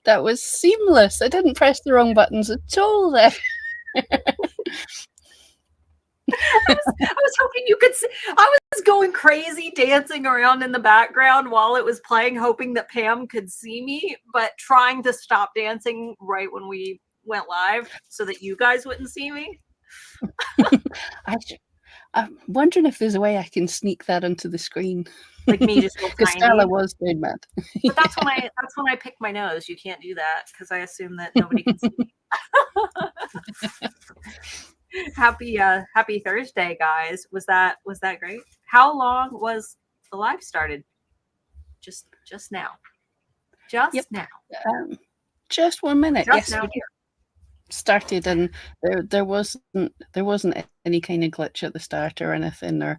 That was seamless. I didn't press the wrong buttons at all there. I was hoping you could see. I was going crazy, dancing around in the background while it was playing, hoping that Pam could see me, but trying to stop dancing right when we went live so that you guys wouldn't see me. I'm wondering if there's a way I can sneak that onto the screen. Like me just go because tiny. Starla was doing mad. But that's when I pick my nose. You can't do that because I assume that nobody can see me. Happy Thursday, guys. Was that great? How long was the live started? Just now. Just now. Just 1 minute. Just yes, now. we started, and there wasn't any kind of glitch at the start or anything, or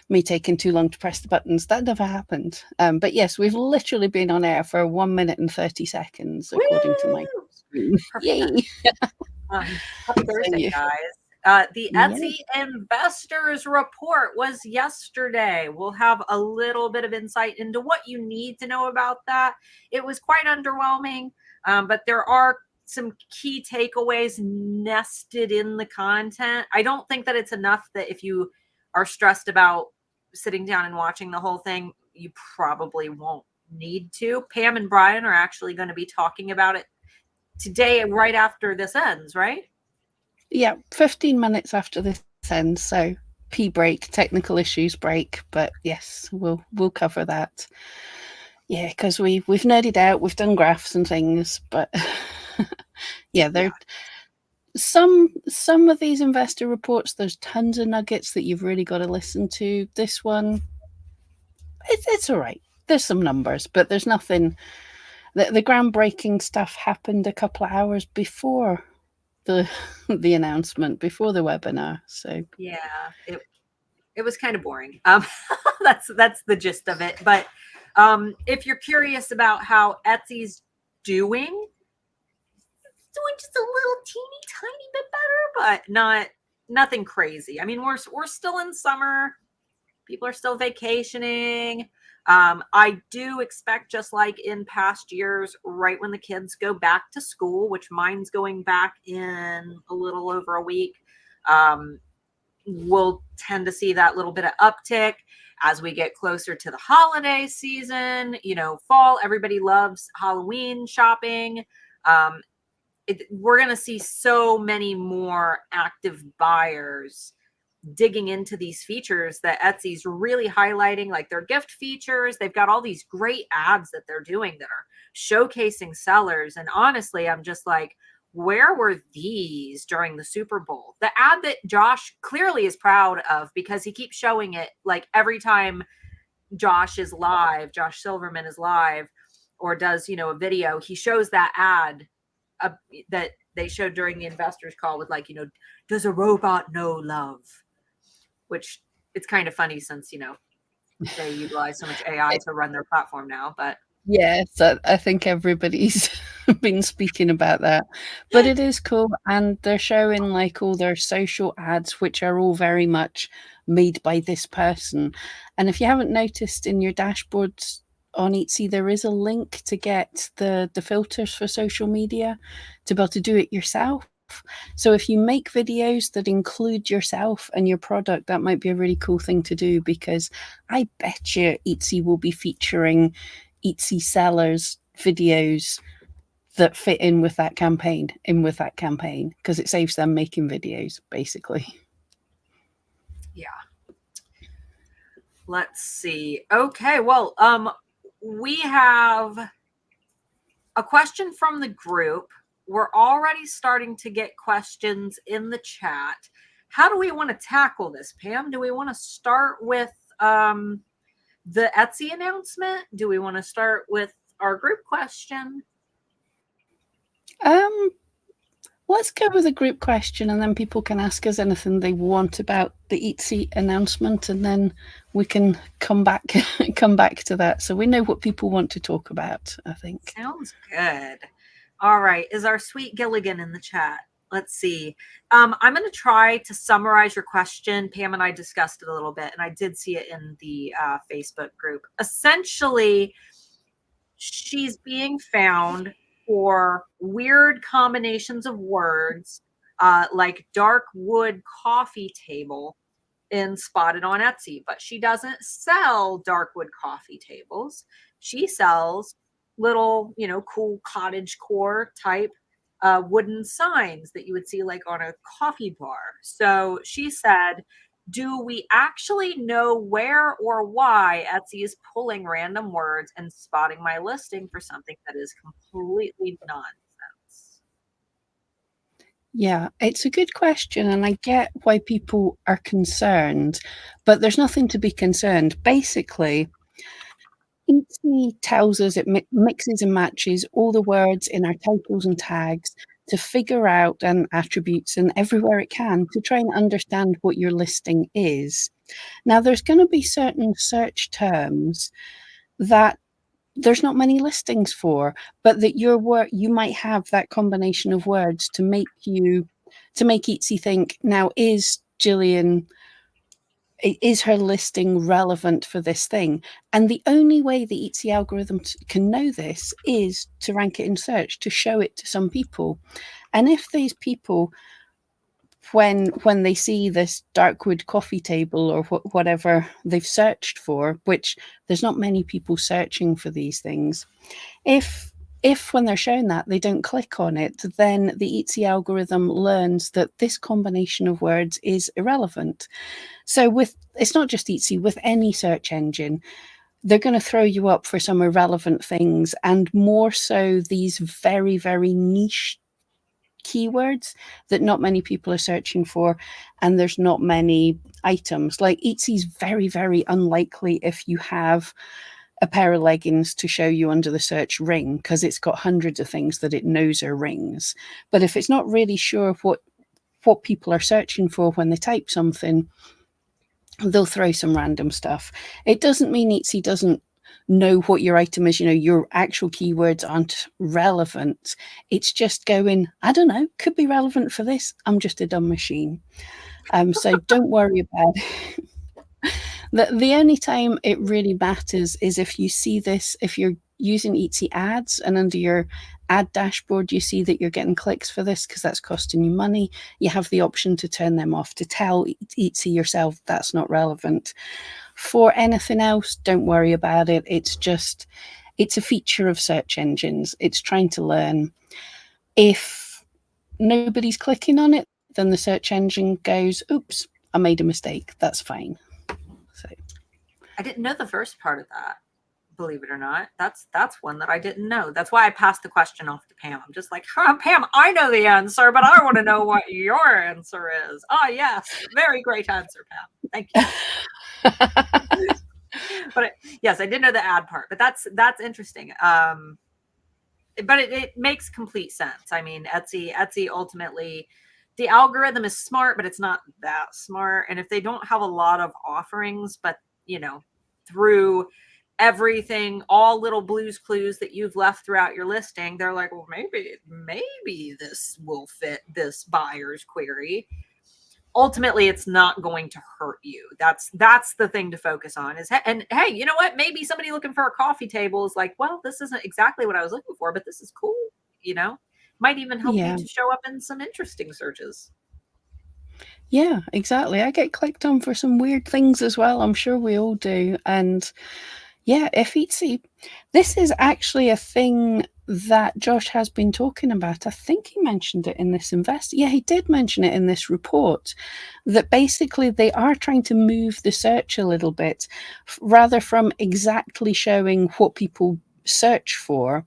me taking too long to press the buttons. That never happened. But yes, we've literally been on air for 1 minute and 30 seconds, according to my screen. Yay! Happy Thursday, guys. The Etsy Investors Report was yesterday. We'll have a little bit of insight into what you need to know about that. It was quite underwhelming, but there are some key takeaways nested in the content. I don't think that it's enough that if you are stressed about sitting down and watching the whole thing, you probably won't need to. Pam and Brian are actually going to be talking about it today, right after this ends, right? Yeah, 15 minutes after this ends. So pee break, technical issues break. But yes, we'll cover that. Yeah, because we've nerded out. We've done graphs and things, but yeah, some of these investor reports, there's tons of nuggets that you've really got to listen to. This one, it's all right. There's some numbers, but there's nothing. The groundbreaking stuff happened a couple of hours before the announcement, before the webinar. So yeah, it was kind of boring. That's the gist of it. But if you're curious about how Etsy's doing just a little teeny tiny bit better, but nothing crazy. I mean, we're still in summer. People are still vacationing. I do expect, just like in past years, right when the kids go back to school, which mine's going back in a little over a week, we'll tend to see that little bit of uptick as we get closer to the holiday season. Fall, everybody loves Halloween shopping. We're going to see so many more active buyers digging into these features that Etsy's really highlighting, like their gift features. They've got all these great ads that they're doing that are showcasing sellers. And honestly, I'm just like, where were these during the Super Bowl? The ad that Josh clearly is proud of, because he keeps showing it like every time Josh Silverman is live or does, a video, he shows that ad that they showed during the investors call with, like, does a robot know love? Which it's kind of funny since, they utilize so much AI to run their platform now. But yes, I think everybody's been speaking about that. But it is cool. And they're showing like all their social ads, which are all very much made by this person. And if you haven't noticed in your dashboards on Etsy, there is a link to get the filters for social media to be able to do it yourself. So if you make videos that include yourself and your product, that might be a really cool thing to do, because I bet you Etsy will be featuring Etsy sellers videos that fit in with that campaign, because it saves them making videos, basically. Yeah. Let's see. Okay, well, we have a question from the group. We're already starting to get questions in the chat. How do we want to tackle this, Pam? Do we want to start with the Etsy announcement? Do we want to start with our group question? Let's go with a group question, and then people can ask us anything they want about the Etsy announcement, and then we can come back to that, so we know what people want to talk about, I think. Sounds good. All right. Is our sweet Gilligan in the chat? Let's see. I'm going to try to summarize your question. Pam and I discussed it a little bit, and I did see it in the Facebook group. Essentially, she's being found for weird combinations of words, like dark wood coffee table and spotted on Etsy, but she doesn't sell dark wood coffee tables. She sells little, cool cottage core type wooden signs that you would see like on a coffee bar. So she said, do we actually know where or why Etsy is pulling random words and spotting my listing for something that is completely nonsense? Yeah, it's a good question, and I get why people are concerned, but there's nothing to be concerned. Basically, Etsy tells us it mixes and matches all the words in our titles and tags to figure out and attributes and everywhere it can to try and understand what your listing is. Now, there's going to be certain search terms that there's not many listings for, but that your work you might have that combination of words to make Etsy think, now is Gillian, is her listing relevant for this thing? And the only way the Etsy algorithm can know this is to rank it in search, to show it to some people. And if these people, when they see this darkwood coffee table or whatever they've searched for, which there's not many people searching for these things, if when they're shown that they don't click on it, then the Etsy algorithm learns that this combination of words is irrelevant. So it's not just Etsy, with any search engine, they're going to throw you up for some irrelevant things, and more so these very, very niche keywords that not many people are searching for, and there's not many items. Like Etsy's very, very unlikely if you have a pair of leggings to show you under the search ring, because it's got hundreds of things that it knows are rings. But if it's not really sure what people are searching for when they type something, they'll throw some random stuff. It doesn't mean Etsy doesn't know what your item is. Your actual keywords aren't relevant. It's just going, I don't know, could be relevant for this. I'm just a dumb machine. So don't worry about it. The only time it really matters is if you see this, if you're using Etsy ads and under your ad dashboard, you see that you're getting clicks for this because that's costing you money. You have the option to turn them off, to tell Etsy yourself that's not relevant. For anything else, don't worry about it. It's a feature of search engines. It's trying to learn. If nobody's clicking on it, then the search engine goes, oops, I made a mistake. That's fine. So I didn't know the first part of that. Believe it or not, that's one that I didn't know. That's why I passed the question off to Pam. I'm just like, Pam, I know the answer, but I want to know what your answer is. Ah, yes, very great answer, Pam. Thank you. But yes, I did know the ad part, but that's interesting. But it makes complete sense. I mean, Etsy ultimately, the algorithm is smart, but it's not that smart. And if they don't have a lot of offerings, but through everything, all little Blues Clues that you've left throughout your listing, they're like, well, maybe this will fit this buyer's query. Ultimately, it's not going to hurt you. That's the thing to focus on. And hey, you know what? Maybe somebody looking for a coffee table is like, well, this isn't exactly what I was looking for, but this is cool. Might even help you to show up in some interesting searches. Yeah, exactly. I get clicked on for some weird things as well. I'm sure we all do. And yeah, if Etsy, this is actually a thing that Josh has been talking about. I think he mentioned it in this Yeah, he did mention it in this report, that basically they are trying to move the search a little bit, rather from exactly showing what people search for.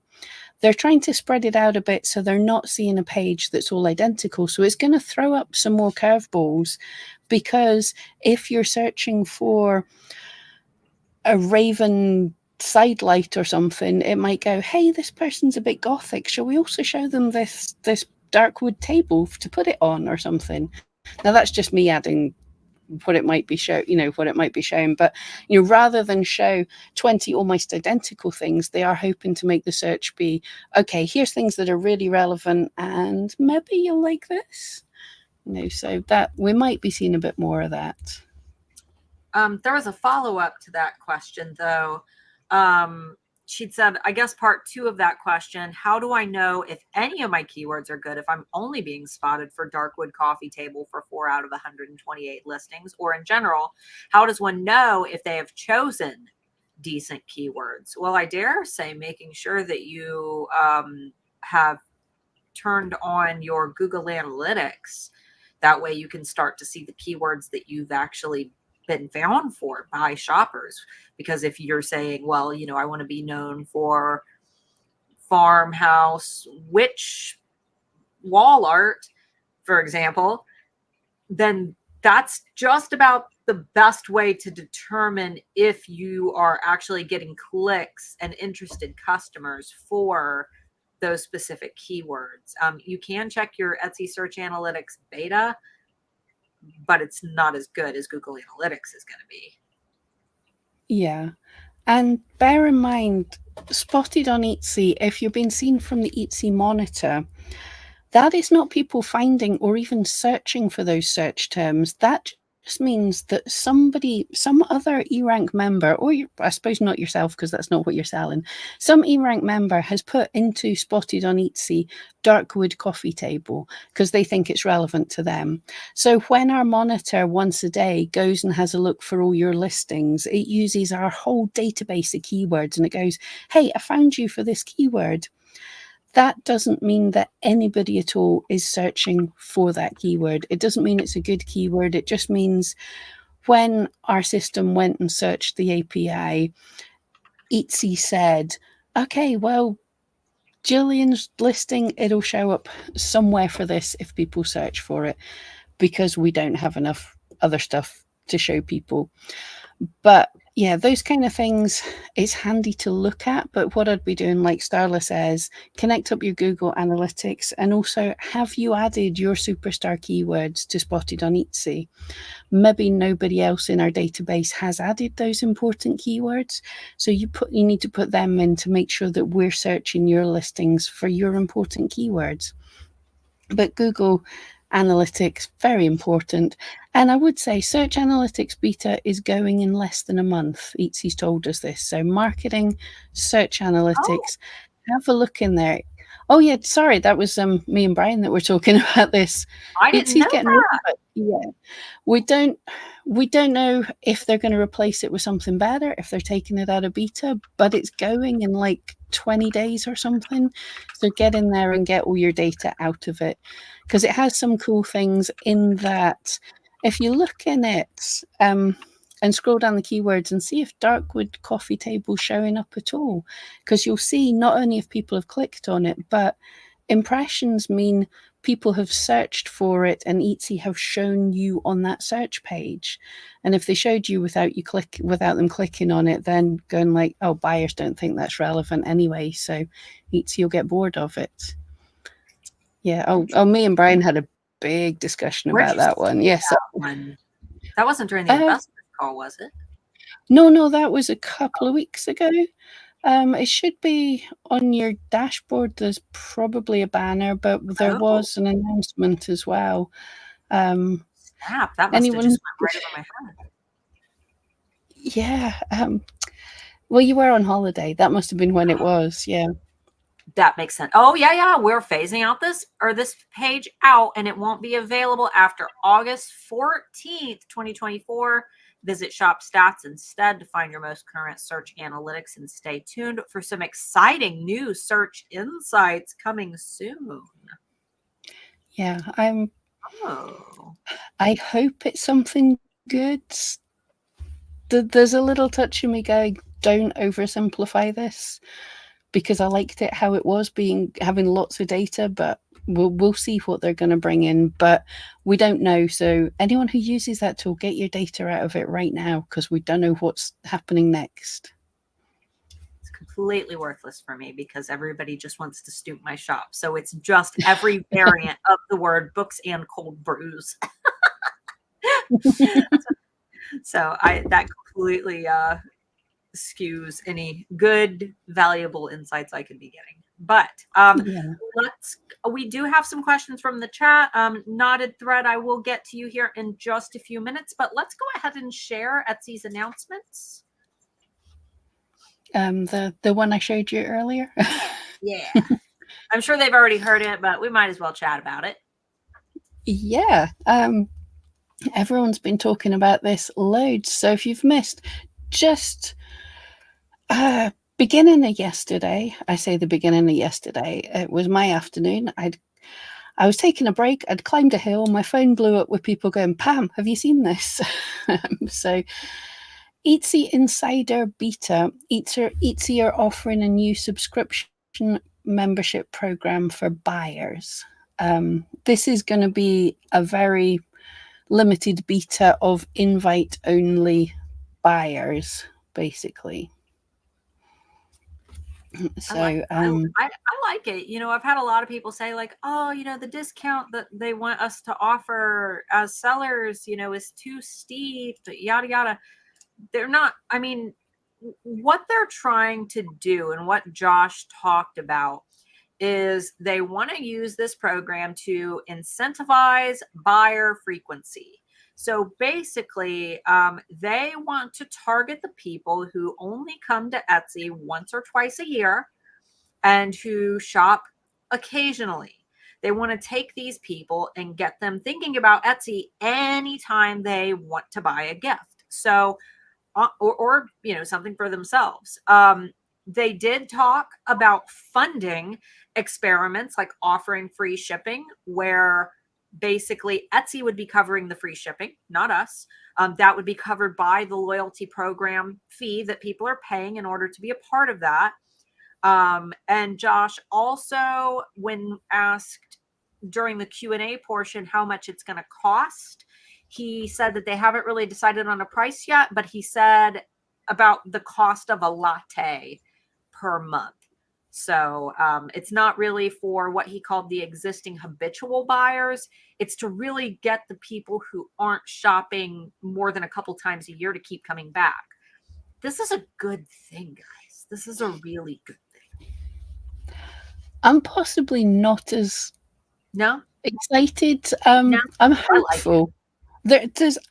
They're trying to spread it out a bit so they're not seeing a page that's all identical. So it's going to throw up some more curveballs, because if you're searching for a raven sidelight or something, it might go, hey, this person's a bit gothic. Shall we also show them this dark wood table to put it on or something? Now that's just me adding what it might be showing. But rather than show 20 almost identical things, they are hoping to make the search be, okay, here's things that are really relevant, and maybe you'll like this. So that we might be seeing a bit more of that. There was a follow-up to that question, though. She said, I guess part 2 of that question, how do I know if any of my keywords are good if I'm only being spotted for Darkwood coffee table for 4 out of 128 listings? Or in general, how does one know if they have chosen decent keywords? Well, I dare say making sure that you have turned on your Google Analytics. That way you can start to see the keywords that you've actually been found for by shoppers. Because if you're saying, well, you know, I want to be known for farmhouse witch wall art, for example, then that's just about the best way to determine if you are actually getting clicks and interested customers for those specific keywords. You can check your Etsy search analytics beta, but it's not as good as Google Analytics is going to be. Yeah. And bear in mind, spotted on Etsy, if you're being seen from the Etsy monitor, that is not people finding or even searching for those search terms. That just means that somebody, some other eRank member, or I suppose not yourself because that's not what you're selling, some eRank member has put into spotted on Etsy Darkwood coffee table because they think it's relevant to them. So when our monitor once a day goes and has a look for all your listings, it uses our whole database of keywords and it goes, hey, I found you for this keyword. That doesn't mean that anybody at all is searching for that keyword. It doesn't mean it's a good keyword. It just means when our system went and searched the API, Etsy said, okay, well, Jillian's listing, it'll show up somewhere for this if people search for it, because we don't have enough other stuff to show people. But yeah, those kind of things, it's handy to look at. But what I'd be doing, like Starla says, connect up your Google Analytics, and also have you added your superstar keywords to spotted on Etsy? Maybe nobody else in our database has added those important keywords. So you need to put them in to make sure that we're searching your listings for your important keywords. But Google Analytics, very important. And I would say Search Analytics beta is going in less than a month. Etsy's told us this. So marketing, Search Analytics, have a look in there. Oh yeah, sorry, that was me and Brian that were talking about this. I didn't know Getting rid of it. Yeah. We don't know if they're going to replace it with something better, if they're taking it out of beta, but it's going in like 20 days or something. So get in there and get all your data out of it, because it has some cool things in that. If you look in it and scroll down the keywords and see if Darkwood coffee table showing up at all, because you'll see not only if people have clicked on it, but impressions mean people have searched for it and Etsy have shown you on that search page. And if they showed you without them clicking on it, then going like, oh, buyers don't think that's relevant anyway, so Etsy will get bored of it. Yeah. Oh, me and Brian had a big discussion about that one. Yes. That wasn't during the investment call, was it? No, that was a couple of weeks ago. It should be on your dashboard. There's probably a banner, but there was an announcement as well. Snap, that must have just went right over my head. Yeah. Well, you were on holiday. That must have been when it was. Yeah. That makes sense. Oh, yeah. We're phasing out this page out, and it won't be available after August 14th, 2024. Visit Shop Stats instead to find your most current search analytics, and stay tuned for some exciting new search insights coming soon. Yeah, I hope it's something good. There's a little touch of me going, don't oversimplify this, because I liked it how it was, having lots of data, but we'll see what they're going to bring in, but we don't know. So anyone who uses that tool, get your data out of it right now, because we don't know what's happening next. It's completely worthless for me because everybody just wants to stoop my shop. So it's just every variant of the word books and cold brews. So that completely skews any good, valuable insights I could be getting. But we do have some questions from the chat. Knotted thread, I will get to you here in just a few minutes, but let's go ahead and share Etsy's announcements. The one I showed you earlier. Yeah. I'm sure they've already heard it, but we might as well chat about it. Yeah. Everyone's been talking about this loads. So if you've missed, just beginning of yesterday, I say the beginning of yesterday, it was my afternoon. I was taking a break. I'd climbed a hill. My phone blew up with people going, "Pam, have you seen this?" So Etsy Insider Beta, Etsy are offering a new subscription membership program for buyers. This is going to be a very limited beta of invite only buyers, basically. So I like it. You know, I've had a lot of people say like, oh, you know, the discount that they want us to offer as sellers, you know, is too steep, yada yada. They're not, I mean, what they're trying to do and what Josh talked about is they want to use this program to incentivize buyer frequency. So basically, they want to target the people who only come to Etsy once or twice a year and who shop occasionally. They want to take these people and get them thinking about Etsy anytime they want to buy a gift. So, or you know, something for themselves. They did talk about funding experiments like offering free shipping, where basically Etsy would be covering the free shipping, not us. That would be covered by the loyalty program fee that people are paying in order to be a part of that. And Josh also, when asked during the Q&A portion how much it's going to cost, he said that they haven't really decided on a price yet, but he said about the cost of a latte per month. So it's not really for what he called the existing habitual buyers. It's to really get the people who aren't shopping more than a couple times a year to keep coming back. This is a good thing, guys. This is a really good thing. I'm possibly not as No? excited. No? I'm I like it. hopeful.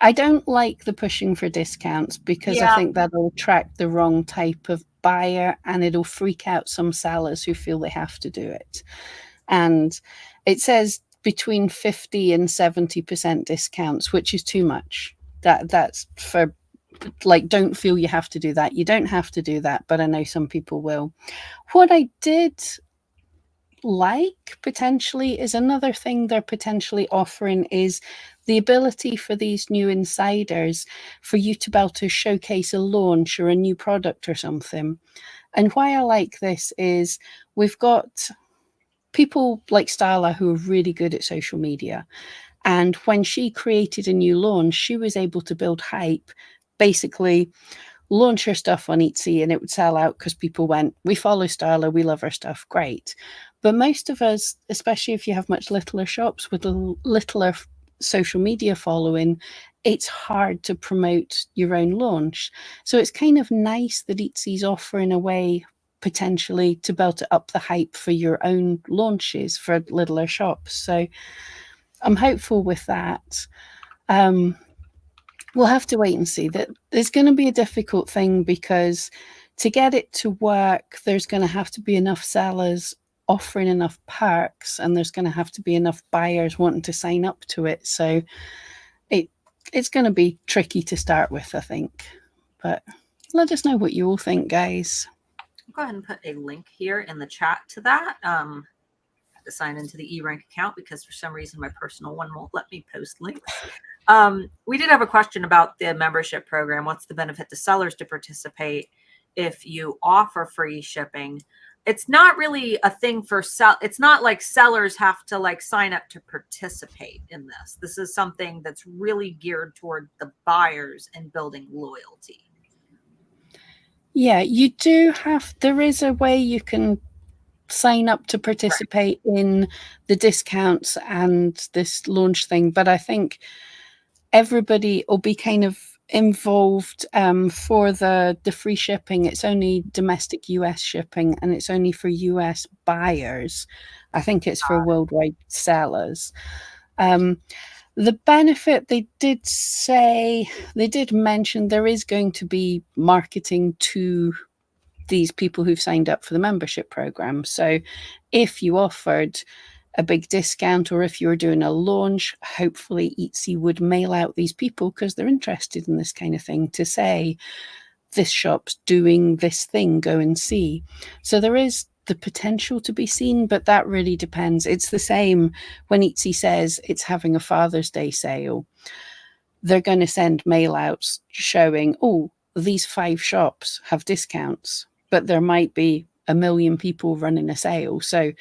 I don't like the pushing for discounts because I Yeah. think that'll attract the wrong type of buyer and it'll freak out some sellers who feel they have to do it. And it says between 50 and 70% discounts, which is too much. That's for like, don't feel you have to do that. You don't have to do that, but I know some people will. What I did like potentially is another thing they're potentially offering is the ability for these new insiders for you to be able to showcase a launch or a new product or something. And why I like this is we've got people like Starla who are really good at social media. And when she created a new launch, she was able to build hype, basically launch her stuff on Etsy and it would sell out because people went, we follow Starla, we love her stuff, great. But most of us, especially if you have much littler shops with a littler social media following, it's hard to promote your own launch. So it's kind of nice that Etsy's offering a way potentially to be able to up the hype for your own launches for littler shops. So I'm hopeful with that. We'll have to wait and see. That it's going to be a difficult thing because to get it to work, there's going to have to be enough sellers offering enough perks, and there's going to have to be enough buyers wanting to sign up to it. So it's going to be tricky to start with, I think. But let us know what you all think, guys. I'll go ahead and put a link here in the chat to that. I have to sign into the eRank account because for some reason my personal one won't let me post links. We did have a question about the membership program. What's the benefit to sellers to participate if you offer free shipping? It's not really a thing for it's not like sellers have to like sign up to participate in this. This is something that's really geared toward the buyers and building loyalty. Yeah, you do have, there is a way you can sign up to participate in the discounts and this launch thing, but I think everybody will be kind of involved for the free shipping. It's only domestic US shipping and it's only for US buyers. I think it's for worldwide sellers. The benefit, they did say, they did mention there is going to be marketing to these people who've signed up for the membership program. So if you offered a big discount, or if you were doing a launch, hopefully Etsy would mail out these people, because they're interested in this kind of thing, to say, this shop's doing this thing, go and see. So there is the potential to be seen, but that really depends. It's the same when Etsy says it's having a Father's Day sale. They're going to send mail outs showing, oh, these 5 shops have discounts, but there might be a million people running a sale. So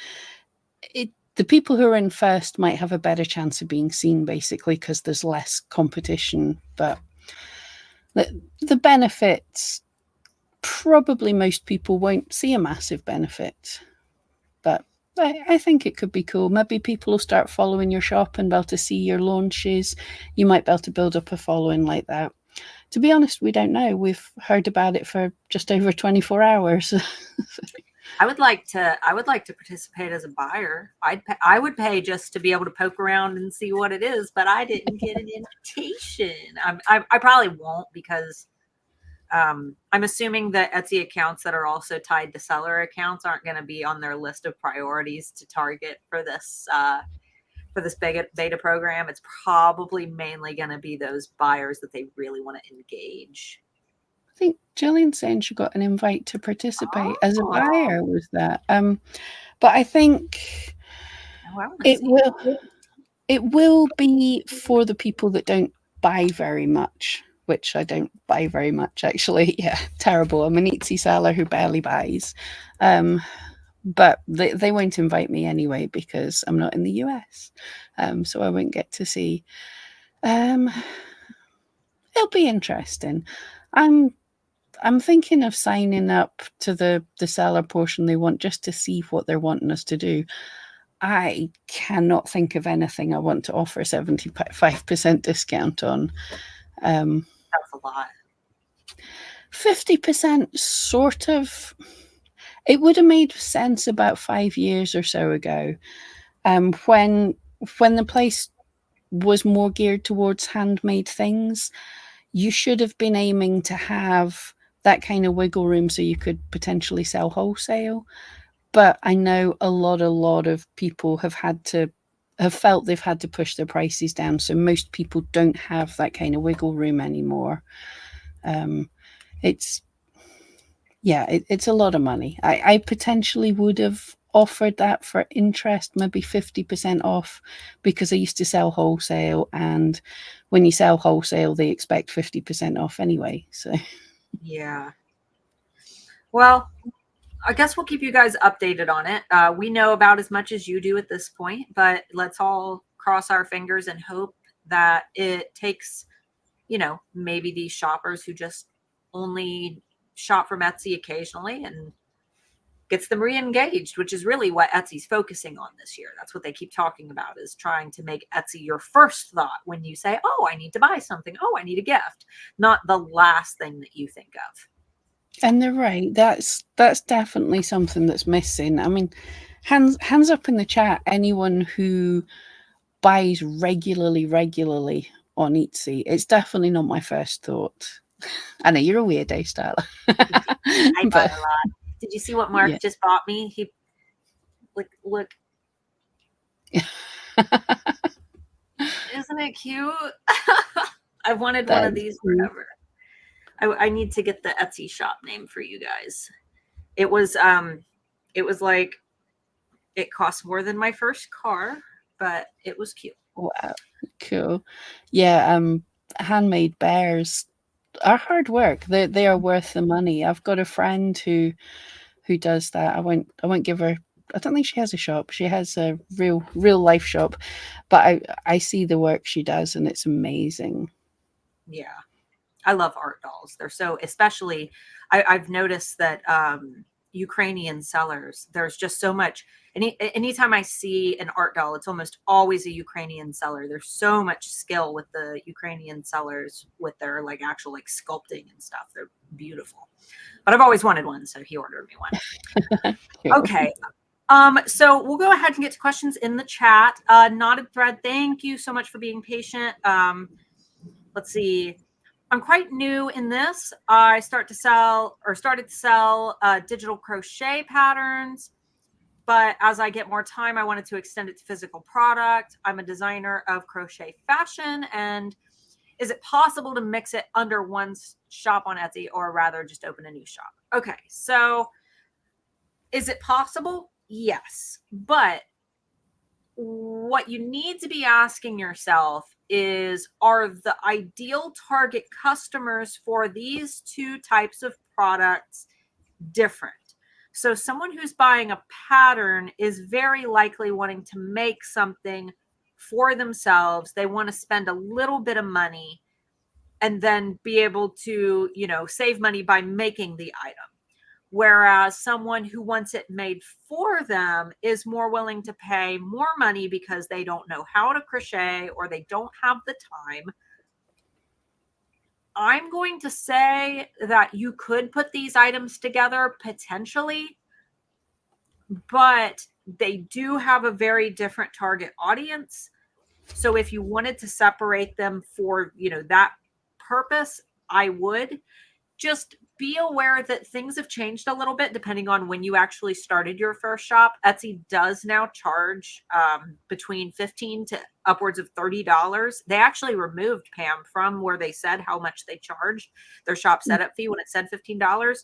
the people who are in first might have a better chance of being seen, basically, because there's less competition. But the benefits, probably most people won't see a massive benefit. But I think it could be cool. Maybe people will start following your shop and be able to see your launches. You might be able to build up a following like that. To be honest, we don't know. We've heard about it for just over 24 hours. I would like to participate as a buyer. I would pay just to be able to poke around and see what it is, but I didn't get an invitation. I probably won't, because I'm assuming that Etsy accounts that are also tied to seller accounts aren't going to be on their list of priorities to target for this beta program. It's probably mainly going to be those buyers that they really want to engage. I think Jillian's saying she got an invite to participate as a buyer. Was that? But I think it will be for the people that don't buy very much, which I don't buy very much, actually. Yeah, terrible. I'm an Etsy seller who barely buys. But they won't invite me anyway, because I'm not in the US. So I won't get to see. It'll be interesting. I'm thinking of signing up to the seller portion they want, just to see what they're wanting us to do. I cannot think of anything I want to offer 75% discount on. That's a lot. 50% sort of. It would have made sense about 5 years or so ago, when the place was more geared towards handmade things. You should have been aiming to have that kind of wiggle room so you could potentially sell wholesale. But I know a lot of people have felt they've had to push their prices down. So most people don't have that kind of wiggle room anymore. It's a lot of money. I potentially would have offered that for interest, maybe 50% off, because I used to sell wholesale, and when you sell wholesale, they expect 50% off anyway. So yeah. Well, I guess we'll keep you guys updated on it. We know about as much as you do at this point, but let's all cross our fingers and hope that it takes, maybe these shoppers who just only shop from Etsy occasionally and gets them re-engaged, which is really what Etsy's focusing on this year. That's what they keep talking about, is trying to make Etsy your first thought when you say, oh, I need to buy something. Oh, I need a gift. Not the last thing that you think of. And they're right. That's definitely something that's missing. I mean, hands up in the chat, anyone who buys regularly on Etsy. It's definitely not my first thought. I know you're a weirdo, Starla. I buy a lot. Did you see what Mark just bought me? He look. Isn't it cute? I've wanted one of these forever. I need to get the Etsy shop name for you guys. It was like, it cost more than my first car, but it was cute. Wow, cool. Yeah, handmade bears are hard work. They are worth the money. I've got a friend who does that. I won't give her. I don't think she has a shop. She has a real life shop, but I see the work she does, and it's amazing. Yeah, I love art dolls. They're so, especially, I've noticed that Ukrainian sellers, there's just so much. Anytime I see an art doll, it's almost always a Ukrainian seller. There's so much skill with the Ukrainian sellers with their actual sculpting and stuff. They're beautiful. But I've always wanted one, so he ordered me one. Okay. So we'll go ahead and get to questions in the chat. Knotted Thread, thank you so much for being patient. Let's see. I'm quite new in this. I started to sell digital crochet patterns, but as I get more time, I wanted to extend it to physical product. I'm a designer of crochet fashion, and is it possible to mix it under one shop on Etsy, or rather just open a new shop? Okay, so is it possible? Yes, but what you need to be asking yourself is, are the ideal target customers for these two types of products different? So someone who's buying a pattern is very likely wanting to make something for themselves. They want to spend a little bit of money and then be able to, save money by making the item. Whereas someone who wants it made for them is more willing to pay more money because they don't know how to crochet or they don't have the time. I'm going to say that you could put these items together potentially, but they do have a very different target audience. So if you wanted to separate them for, that purpose, I would. Just be aware that things have changed a little bit depending on when you actually started your first shop. Etsy does now charge between $15 to upwards of $30. They actually removed, Pam, from where they said how much they charged their shop setup fee when it said $15.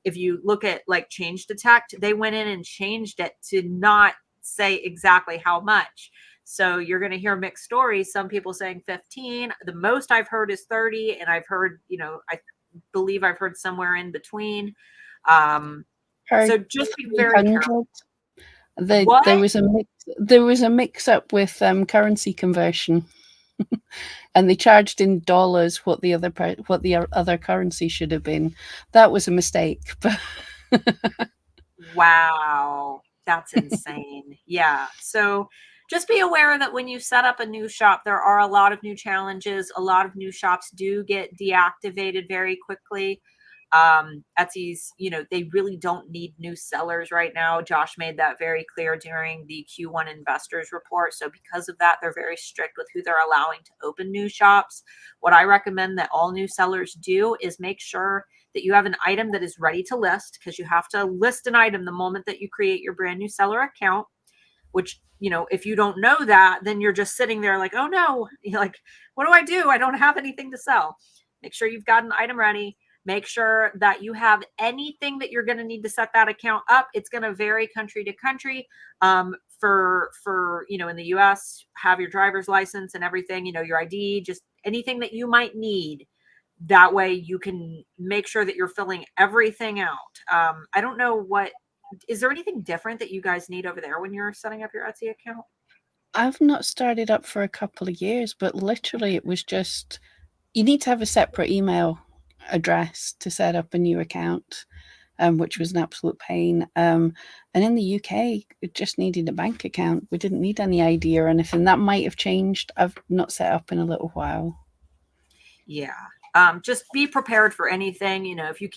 If you look at like Change Detect, they went in and changed it to not say exactly how much. So you're going to hear mixed stories. Some people saying 15. The most I've heard is 30. And I've heard, I believe I've heard somewhere in between. So just be very 300. careful. There was a mix up with currency conversion, and they charged in dollars what the other currency should have been. That was a mistake. But wow, that's insane. Yeah. So just be aware that when you set up a new shop, there are a lot of new challenges. A lot of new shops do get deactivated very quickly. Etsy's, they really don't need new sellers right now. Josh made that very clear during the Q1 investors report. So because of that, they're very strict with who they're allowing to open new shops. What I recommend that all new sellers do is make sure that you have an item that is ready to list, because you have to list an item the moment that you create your brand new seller account, which, if you don't know that, then you're just sitting there like, oh no, you're like, what do I do? I don't have anything to sell. Make sure you've got an item ready. Make sure that you have anything that you're going to need to set that account up. It's going to vary country to country. For in the US, have your driver's license and everything, your ID, just anything that you might need. That way you can make sure that you're filling everything out. I don't know is there anything different that you guys need over there when you're setting up your Etsy account? I've not started up for a couple of years, but literally it was just, you need to have a separate email address to set up a new account, which was an absolute pain. And in the UK, it just needed a bank account. We didn't need any ID or anything. That might have changed. I've not set up in a little while. Yeah. Just be prepared for anything. If you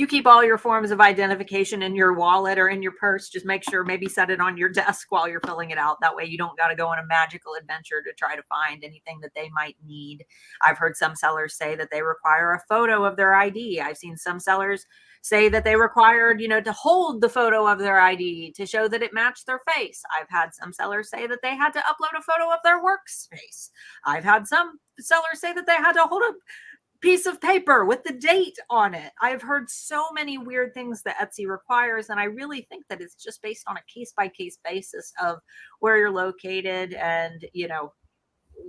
keep all your forms of identification in your wallet or in your purse, just make sure maybe set it on your desk while you're filling it out. That way you don't got to go on a magical adventure to try to find anything that they might need. I've heard some sellers say that they require a photo of their ID. I've seen some sellers say that they required, to hold the photo of their ID to show that it matched their face. I've had some sellers say that they had to upload a photo of their workspace. I've had some sellers say that they had to hold a piece of paper with the date on it. I've heard so many weird things that Etsy requires, and I really think that it's just based on a case-by-case basis of where you're located and,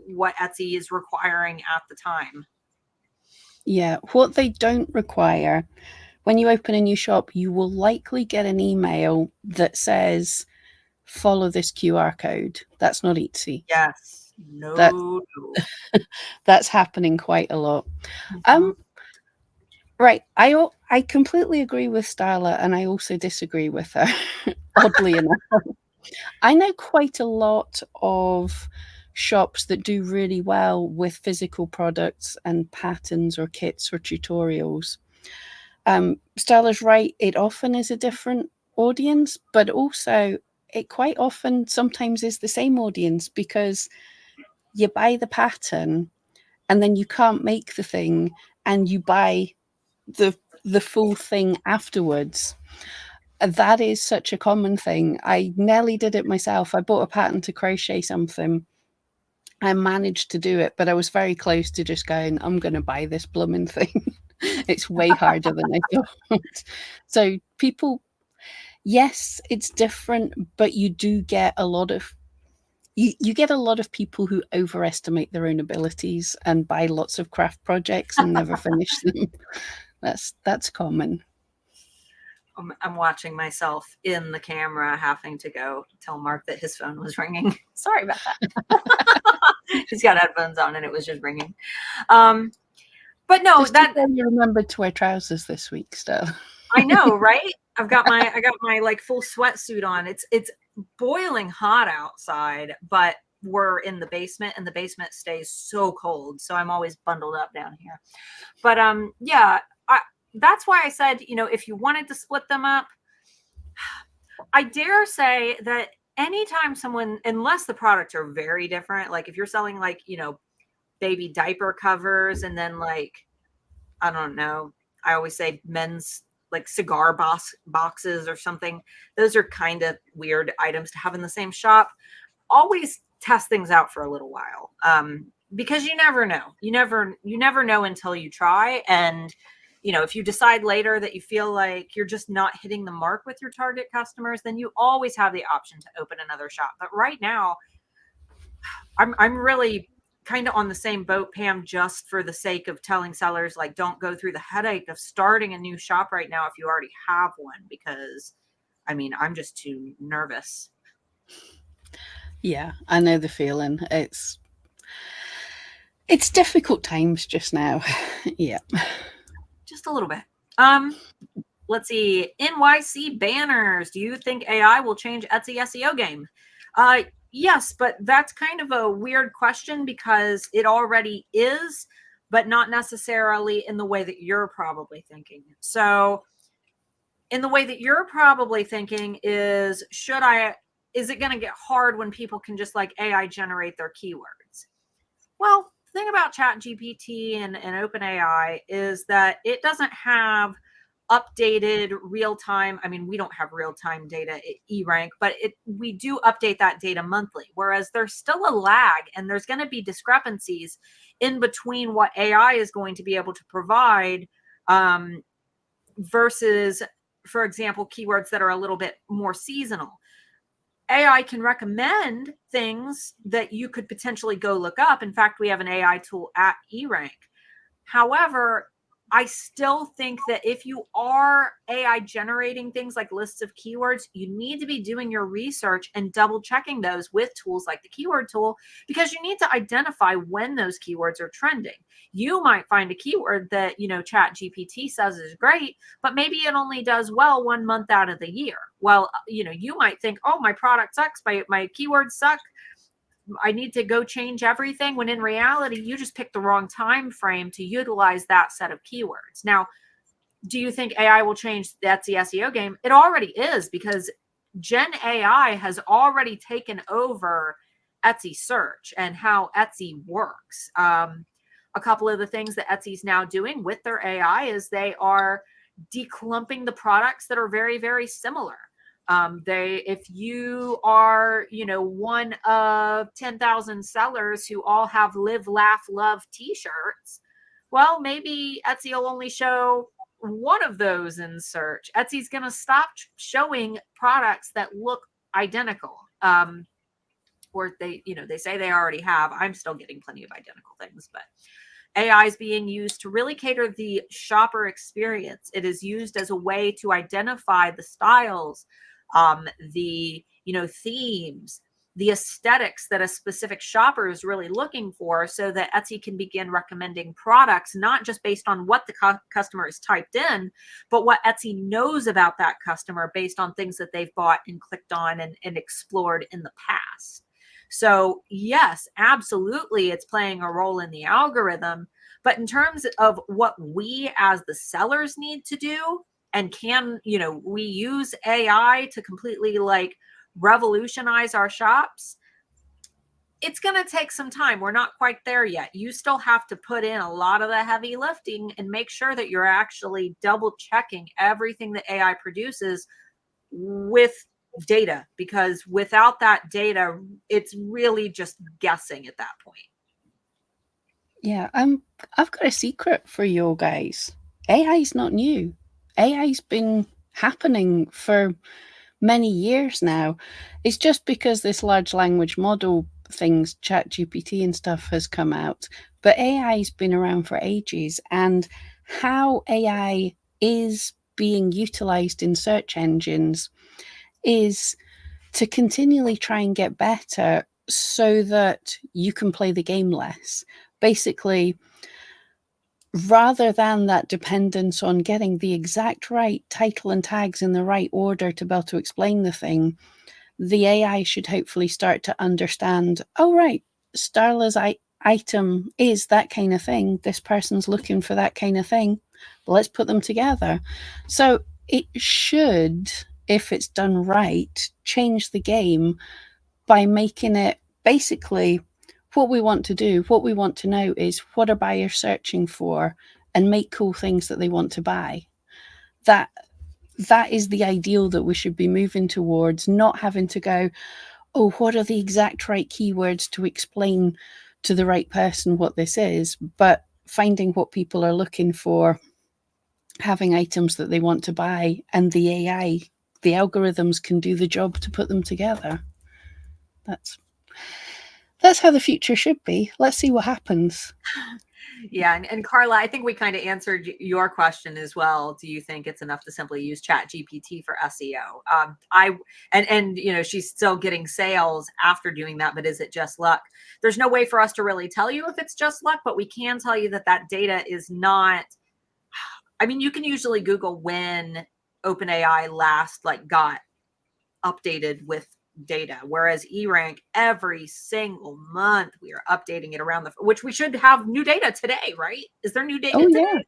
what Etsy is requiring at the time. Yeah, what they don't require, when you open a new shop, you will likely get an email that says, follow this QR code. That's not Etsy. Yes. No. That's happening quite a lot. Mm-hmm. Right. I completely agree with Starla, and I also disagree with her, oddly enough. I know quite a lot of shops that do really well with physical products and patterns or kits or tutorials. Starla's right, it often is a different audience, but also it quite often sometimes is the same audience, because you buy the pattern and then you can't make the thing, and you buy the full thing afterwards. That is such a common thing. I nearly did it myself. I bought a pattern to crochet something. I managed to do it, but I was very close to just going, I'm going to buy this blooming thing. It's way harder than I thought. So people, yes, it's different, but you do get a lot of you get a lot of people who overestimate their own abilities and buy lots of craft projects and never finish them. That's common. I'm watching myself in the camera having to go tell Mark that his phone was ringing. Sorry about that. He's got headphones on and it was just ringing. But no, just that you remembered to wear trousers this week still. I know, right? I got my like full sweatsuit on. It's boiling hot outside, but we're in the basement and the basement stays so cold. So I'm always bundled up down here. But yeah, that's why I said, you know, if you wanted to split them up, I dare say that anytime someone, unless the products are very different, like if you're selling like, you know, baby diaper covers and then like, I don't know, I always say men's like cigar boxes or something. Those are kind of weird items to have in the same shop. Always test things out for a little while. Because you never know. You never know until you try. And, you know, if you decide later that you feel like you're just not hitting the mark with your target customers, then you always have the option to open another shop. But right now, I'm really kind of on the same boat, Pam, just for the sake of telling sellers, like, don't go through the headache of starting a new shop right now if you already have one, because I mean, I'm just too nervous. Yeah, I know the feeling. It's difficult times just now. Yeah. Just a little bit. Let's see. NYC banners. Do you think AI will change Etsy SEO game? Yes, but that's kind of a weird question because it already is, but not necessarily in the way that you're probably thinking. So in the way that you're probably thinking is is it going to get hard when people can just like AI generate their keywords? Well, the thing about ChatGPT and OpenAI is that it doesn't have updated real-time. I mean, we don't have real-time data at eRank, but we do update that data monthly, whereas there's still a lag and there's going to be discrepancies in between what AI is going to be able to provide versus, for example, keywords that are a little bit more seasonal. AI can recommend things that you could potentially go look up. In fact, we have an AI tool at eRank. However, I still think that if you are AI generating things like lists of keywords, you need to be doing your research and double checking those with tools like the keyword tool, because you need to identify when those keywords are trending. You might find a keyword that, you know, ChatGPT says is great, but maybe it only does well 1 month out of the year. Well, you know, you might think, oh, my product sucks, my keywords suck, I need to go change everything, when in reality, you just picked the wrong time frame to utilize that set of keywords. Now, do you think AI will change the Etsy SEO game? It already is, because Gen AI has already taken over Etsy search and how Etsy works. A couple of the things that Etsy's now doing with their AI is they are declumping the products that are very, very similar. If you are, you know, one of 10,000 sellers who all have live, laugh, love t-shirts, well, maybe Etsy will only show one of those in search. Etsy's going to stop showing products that look identical. Or they, you know, they say they already have. I'm still getting plenty of identical things, but AI is being used to really cater the shopper experience. It is used as a way to identify the styles, the, you know, themes, the aesthetics that a specific shopper is really looking for, so that Etsy can begin recommending products, not just based on what the customer has typed in, but what Etsy knows about that customer based on things that they've bought and clicked on and explored in the past. So yes, absolutely, it's playing a role in the algorithm. But in terms of what we as the sellers need to do, and can, you know, we use AI to completely like revolutionize our shops? it's going to take some time. We're not quite there yet. You still have to put in a lot of the heavy lifting and make sure that you're actually double checking everything that AI produces with data, because without that data, it's really just guessing at that point. Yeah, I've got a secret for you guys. AI's not new. AI's been happening for many years now. It's just because this large language model things, ChatGPT and stuff, has come out. But AI's been around for ages, and how AI is being utilized in search engines is to continually try and get better so that you can play the game less. Basically, rather than that dependence on getting the exact right title and tags in the right order to be able to explain the thing, the AI should hopefully start to understand, oh, right, Starla's item is that kind of thing. This person's looking for that kind of thing. Let's put them together. So it should, if it's done right, change the game by making it basically what we want to do. What we want to know is what are buyers searching for, and make cool things that they want to buy. That is the ideal that we should be moving towards, not having to go, oh, what are the exact right keywords to explain to the right person what this is, but finding what people are looking for, having items that they want to buy, and the AI, the algorithms can do the job to put them together. That's how the future should be. Let's see what happens. Yeah, and Carla, I think we kind of answered your question as well. Do you think it's enough to simply use Chat GPT for SEO? And you know, she's still getting sales after doing that, but is it just luck? There's no way for us to really tell you if it's just luck, but we can tell you that that data is not. I mean, you can usually Google when OpenAI last got updated with data, whereas eRank, every single month we are updating it around which we should have new data today, right? Is there new data today? Yeah.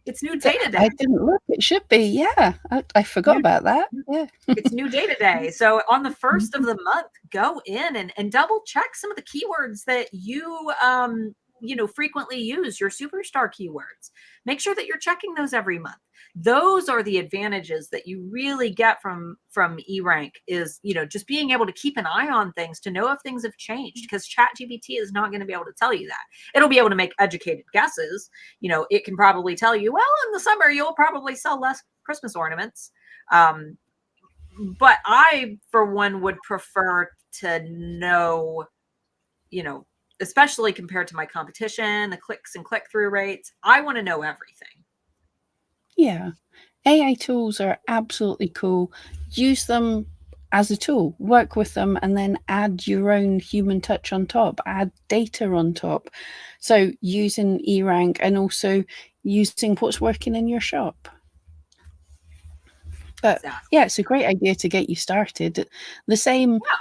It's new data day. I didn't look. It should be. Yeah. I forgot about that. Yeah. It's new data day. So on the first of the month, go in and double check some of the keywords that you frequently use, your superstar keywords. Make sure that you're checking those every month. Those are the advantages that you really get from eRank, is just being able to keep an eye on things, to know if things have changed, because ChatGPT is not going to be able to tell you that. It'll be able to make educated guesses. It can probably tell you, well, in the summer you'll probably sell less Christmas ornaments. But I, for one, would prefer to know, especially compared to my competition, the clicks and click-through rates. I want to know everything. Yeah. AI tools are absolutely cool. Use them as a tool, work with them, and then add your own human touch on top, add data on top. So using eRank and also using what's working in your shop. But Exactly. yeah, it's a great idea to get you started. The same, Yeah.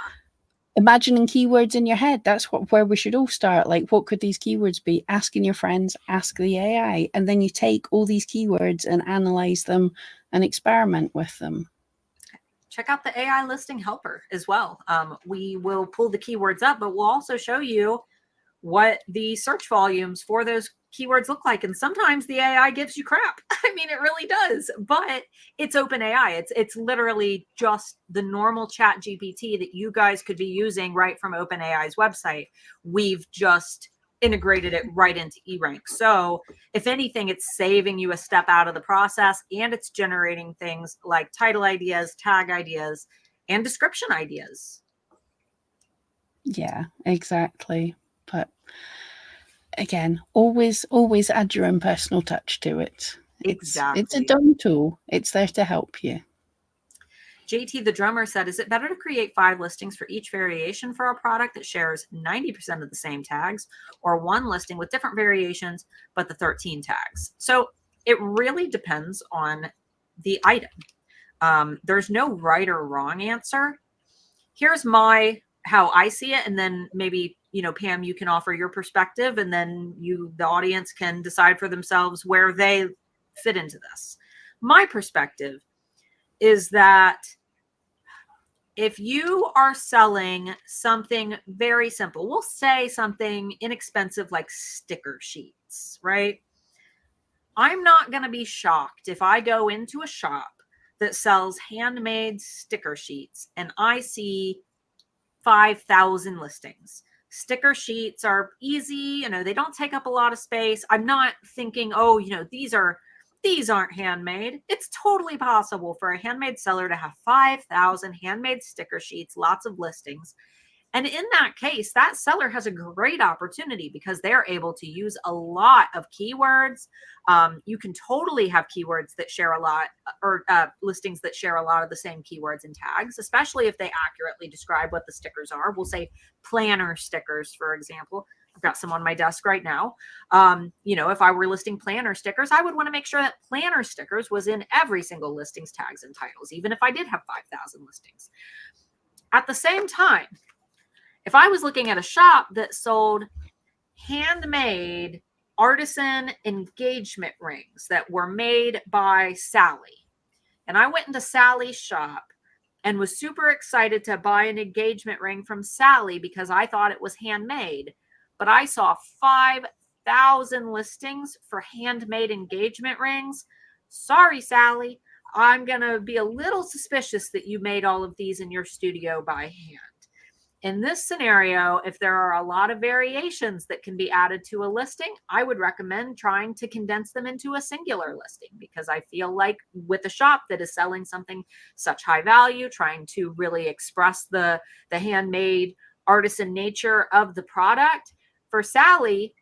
imagining keywords in your head. That's where we should all start. Like, what could these keywords be? Asking your friends, ask the AI, and then you take all these keywords and analyze them and experiment with them. Check out the AI listing helper as well. We will pull the keywords up, but we'll also show you what the search volumes for those keywords look like. And sometimes the AI gives you crap. I mean, it really does, but it's OpenAI. It's literally just the normal Chat GPT that you guys could be using right from OpenAI's website. We've just integrated it right into eRank. So if anything, it's saving you a step out of the process, and it's generating things like title ideas, tag ideas, and description ideas. Yeah, exactly. But again, always add your own personal touch to it. Exactly. It's a dumb tool. It's there to help you. JT the drummer said, is it better to create 5 listings for each variation for a product that shares 90% of the same tags, or one listing with different variations but the 13 tags? So it really depends on the item. There's no right or wrong answer. Here's how I see it, and then maybe Pam, you can offer your perspective, and then the audience can decide for themselves where they fit into this. My perspective is that if you are selling something very simple, we'll say something inexpensive like sticker sheets, right? I'm not going to be shocked if I go into a shop that sells handmade sticker sheets and I see 5,000 listings. Sticker sheets are easy, they don't take up a lot of space. I'm not thinking, oh, these aren't handmade. It's totally possible for a handmade seller to have 5,000 handmade sticker sheets, lots of listings. And in that case, that seller has a great opportunity because they're able to use a lot of keywords. You can totally have keywords that share a lot, or listings that share a lot of the same keywords and tags, especially if they accurately describe what the stickers are. We'll say planner stickers, for example. I've got some on my desk right now. If I were listing planner stickers, I would want to make sure that planner stickers was in every single listings tags and titles, even if I did have 5,000 listings. At the same time, if I was looking at a shop that sold handmade artisan engagement rings that were made by Sally, and I went into Sally's shop and was super excited to buy an engagement ring from Sally because I thought it was handmade, but I saw 5,000 listings for handmade engagement rings. Sorry, Sally, I'm going to be a little suspicious that you made all of these in your studio by hand. In this scenario, if there are a lot of variations that can be added to a listing, I would recommend trying to condense them into a singular listing, because I feel like with a shop that is selling something such high value, trying to really express the handmade artisan nature of the product, for Sally,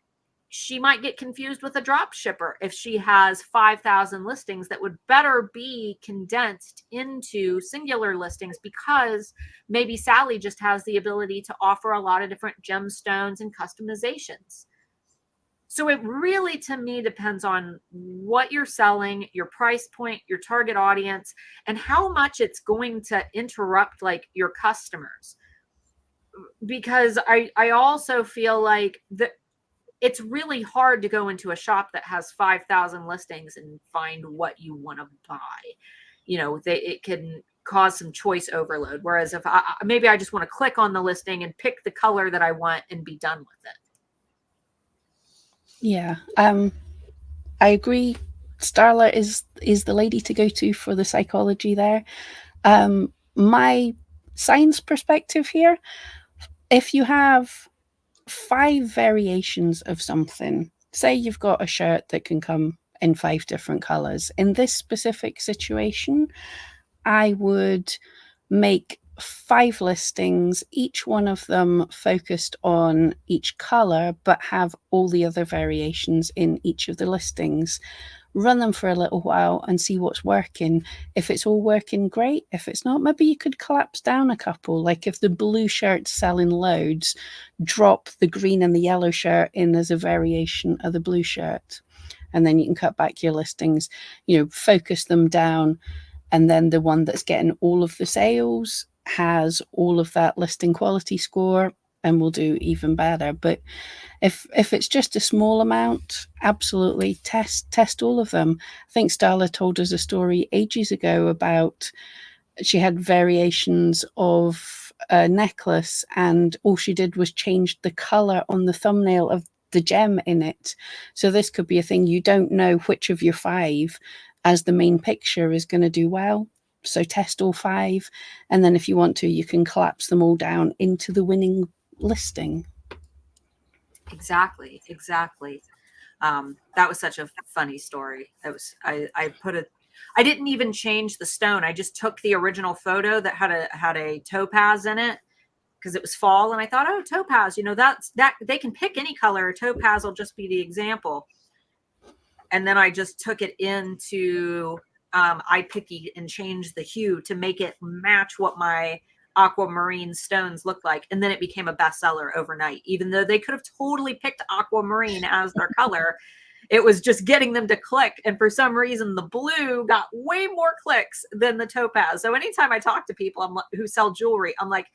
she might get confused with a drop shipper if she has 5,000 listings that would better be condensed into singular listings, because maybe Sally just has the ability to offer a lot of different gemstones and customizations. So it really, to me, depends on what you're selling, your price point, your target audience, and how much it's going to interrupt like your customers. Because I also feel like it's really hard to go into a shop that has 5,000 listings and find what you want to buy. It can cause some choice overload. Whereas if maybe I just want to click on the listing and pick the color that I want and be done with it. Yeah, I agree. Starla is the lady to go to for the psychology there. My science perspective here: if you have 5 variations of something, say you've got a shirt that can come in 5 different colors. In this specific situation, I would make 5 listings, each one of them focused on each color, but have all the other variations in each of the listings. Run them for a little while and see what's working. If it's all working, great. If it's not, maybe you could collapse down a couple. Like if the blue shirt's selling loads, drop the green and the yellow shirt in as a variation of the blue shirt. And then you can cut back your listings, focus them down. And then the one that's getting all of the sales has all of that listing quality score and will do even better. But if it's just a small amount, absolutely test all of them. I think Starla told us a story ages ago about she had variations of a necklace, and all she did was change the color on the thumbnail of the gem in it. So this could be a thing. You don't know which of your 5 as the main picture is going to do well. So test all 5. And then if you want to, you can collapse them all down into the winning listing. Exactly. That was such a funny story. I didn't even change the stone. I just took the original photo that had a topaz in it, because it was fall, and I thought, oh, topaz, that they can pick any color. Topaz will just be the example. And then I just took it into iPicky and changed the hue to make it match what my aquamarine stones look like. And then it became a bestseller overnight, even though they could have totally picked aquamarine as their color. It was just getting them to click. And for some reason, the blue got way more clicks than the topaz. So anytime I talk to people who sell jewelry, I'm like,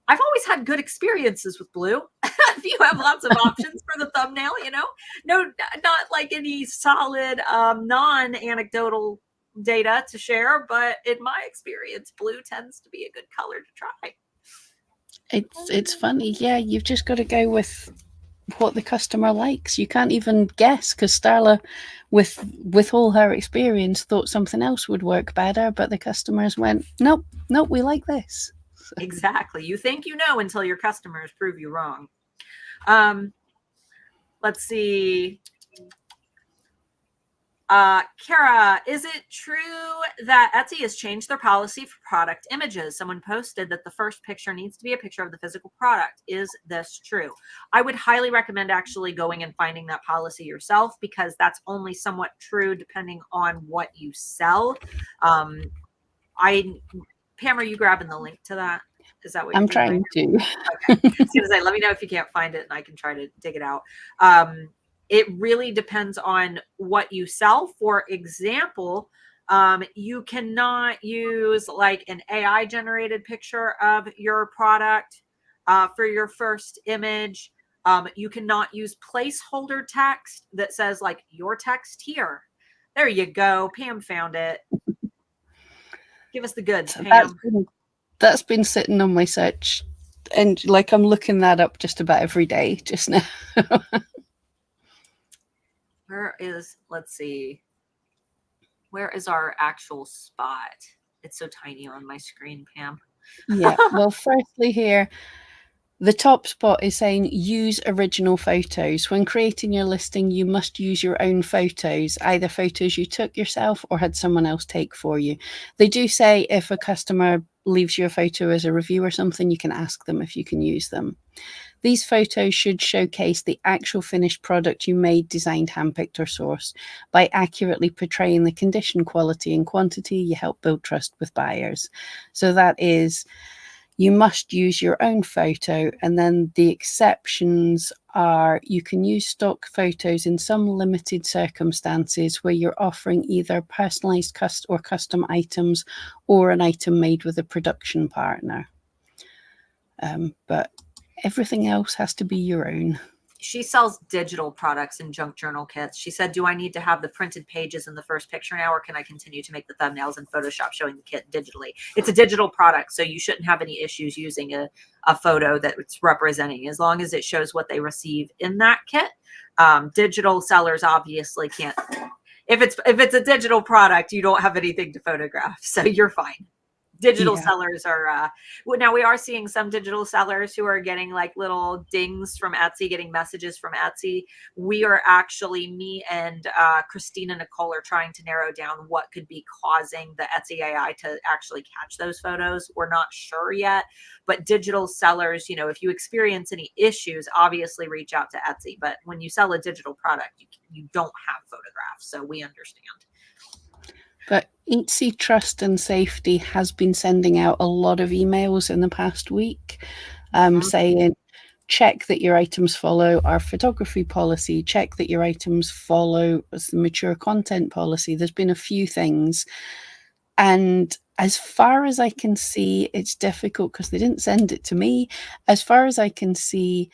I've always had good experiences with blue. If you have lots of options for the thumbnail, no, not like any solid, non-anecdotal data to share, but in my experience, blue tends to be a good color to try. It's funny. Yeah, you've just got to go with what the customer likes. You can't even guess, because Starla, with all her experience, thought something else would work better, but the customers went, nope, we like this. Exactly. You think you know until your customers prove you wrong. Let's see. Kara, is it true that Etsy has changed their policy for product images? Someone posted that the first picture needs to be a picture of the physical product. Is this true? I would highly recommend actually going and finding that policy yourself, because that's only somewhat true depending on what you sell. Pam, are you grabbing the link to that? Is that what I'm you're doing? trying to. Okay. I was going to say, let me know if you can't find it and I can try to dig it out. It really depends on what you sell. For example, you cannot use like an AI generated picture of your product for your first image. You cannot use placeholder text that says like your text here. There you go. Pam found it. Give us the goods, So Pam. that's been sitting on my search, and like I'm looking that up just about every day just now. Where is, let's see, where is our actual spot? It's so tiny on my screen, Pam. Yeah. Well, firstly here, the top spot is saying use original photos. When creating your listing, you must use your own photos, either photos you took yourself or had someone else take for you. They do say if a customer leaves you a photo as a review or something, you can ask them if you can use them. These photos should showcase the actual finished product you made, designed, handpicked, or sourced. By accurately portraying the condition, quality, and quantity, you help build trust with buyers. So that is, you must use your own photo, and then the exceptions are you can use stock photos in some limited circumstances where you're offering either personalized custom items or an item made with a production partner. But everything else has to be your own. She sells digital products and junk journal kits. She said, do I need to have the printed pages in the first picture now, or can I continue to make the thumbnails in Photoshop showing the kit digitally? It's a digital product, so you shouldn't have any issues using a photo that it's representing, as long as it shows what they receive in that kit. Digital sellers obviously can't. If it's a digital product, you don't have anything to photograph, so you're fine. Digital sellers are now we are seeing some digital sellers who are getting like little dings from Etsy, getting messages from Etsy. We are actually, me and Christina Nicole are trying to narrow down what could be causing the Etsy AI to actually catch those photos. We're not sure yet, but digital sellers, if you experience any issues, obviously reach out to Etsy. But when you sell a digital product, you don't have photographs, so we understand. But Etsy Trust and Safety has been sending out a lot of emails in the past week saying, check that your items follow our photography policy, check that your items follow the mature content policy. There's been a few things. And as far as I can see, it's difficult because they didn't send it to me. As far as I can see,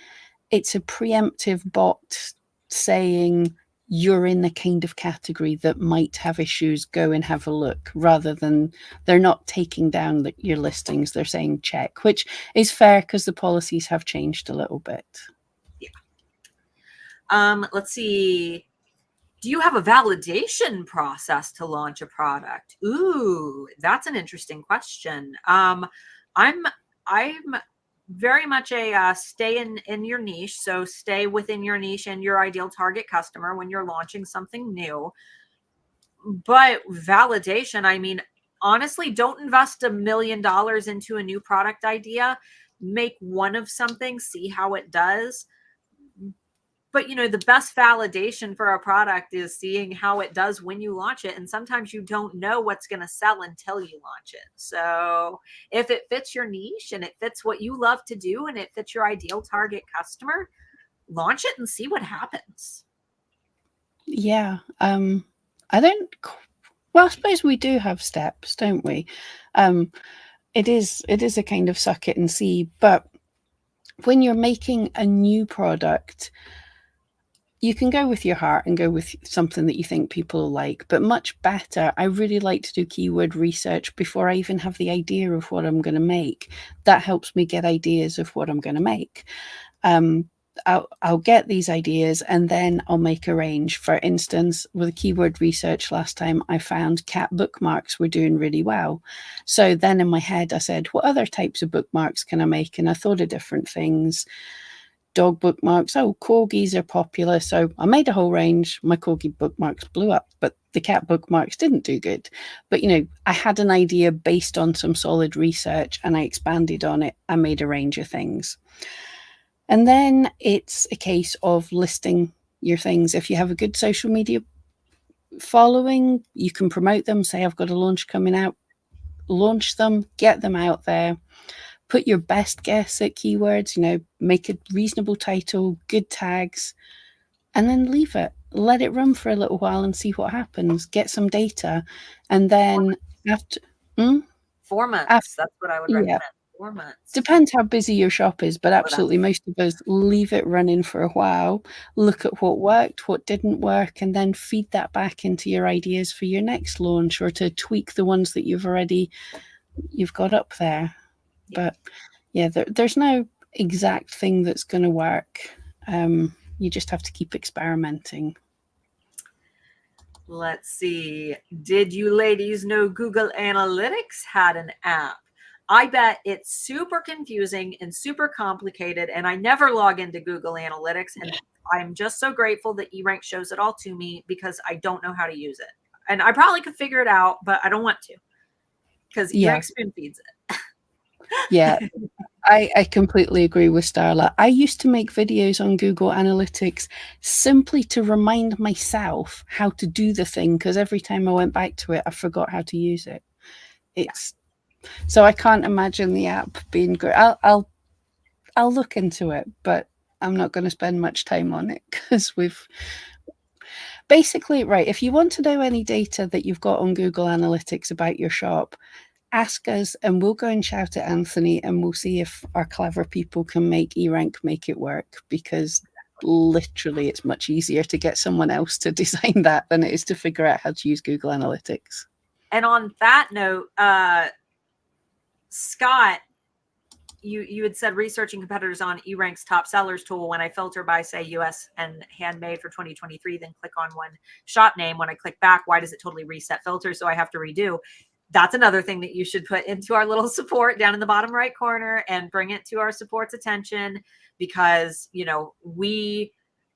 it's a preemptive bot saying, you're in the kind of category that might have issues, go and have a look, rather than they're not taking down your listings, they're saying check, which is fair because the policies have changed a little bit. Yeah. Let's see. Do you have a validation process to launch a product? Ooh, that's an interesting question. I'm very much a stay in your niche. So stay within your niche and your ideal target customer when you're launching something new. But validation, I mean, honestly, don't invest $1 million into a new product idea. Make one of something, see how it does. But the best validation for a product is seeing how it does when you launch it. And sometimes you don't know what's going to sell until you launch it. So if it fits your niche and it fits what you love to do and it fits your ideal target customer, launch it and see what happens. Yeah. Well, I suppose we do have steps, don't we? It is a kind of suck it and see, but when you're making a new product, You can go with your heart and go with something that you think people like, but much better, I really like to do keyword research before I even have the idea of what I'm going to make. That helps me get ideas of what I'm going to make. I'll get these ideas and then I'll make a range. For instance, with the keyword research last time, I found cat bookmarks were doing really well. So then in my head, I said, what other types of bookmarks can I make? And I thought of different things. Dog bookmarks. Oh, corgis are popular. So I made a whole range. My corgi bookmarks blew up, but the cat bookmarks didn't do good. But, I had an idea based on some solid research and I expanded on it. I made a range of things. And then it's a case of listing your things. If you have a good social media following, you can promote them. Say, I've got a launch coming out, launch them, get them out there. Put your best guess at keywords, make a reasonable title, good tags, and then leave it. Let it run for a little while and see what happens. Get some data. And then after, 4 months. That's what I would yeah, recommend. 4 months. depends how busy your shop is, but absolutely most of us leave it running for a while, look at what worked, what didn't work, and then feed that back into your ideas for your next launch or to tweak the ones that you've got up there. But yeah, there's no exact thing that's going to work. You just have to keep experimenting. Let's see. Did you ladies know Google Analytics had an app? I bet it's super confusing and super complicated, and I never log into Google Analytics, and I'm just so grateful that eRank shows it all to me because I don't know how to use it. And I probably could figure it out, but I don't want to because eRank spoon feeds it. Yeah, I completely agree with Starla. I used to make videos on Google Analytics simply to remind myself how to do the thing, because every time I went back to it, I forgot how to use it. So I can't imagine the app being great. I'll look into it, but I'm not going to spend much time on it because basically, right, if you want to know any data that you've got on Google Analytics about your shop, ask us and we'll go and shout at Anthony and we'll see if our clever people can make eRank make it work, because literally it's much easier to get someone else to design that than it is to figure out how to use Google Analytics. And on that note, Scott, you had said researching competitors on eRank's top sellers tool. When I filter by, say, US and handmade for 2023, then click on one shop name. When I click back, why does it totally reset filter? So I have to redo. That's another thing that you should put into our little support down in the bottom right corner and bring it to our support's attention, because,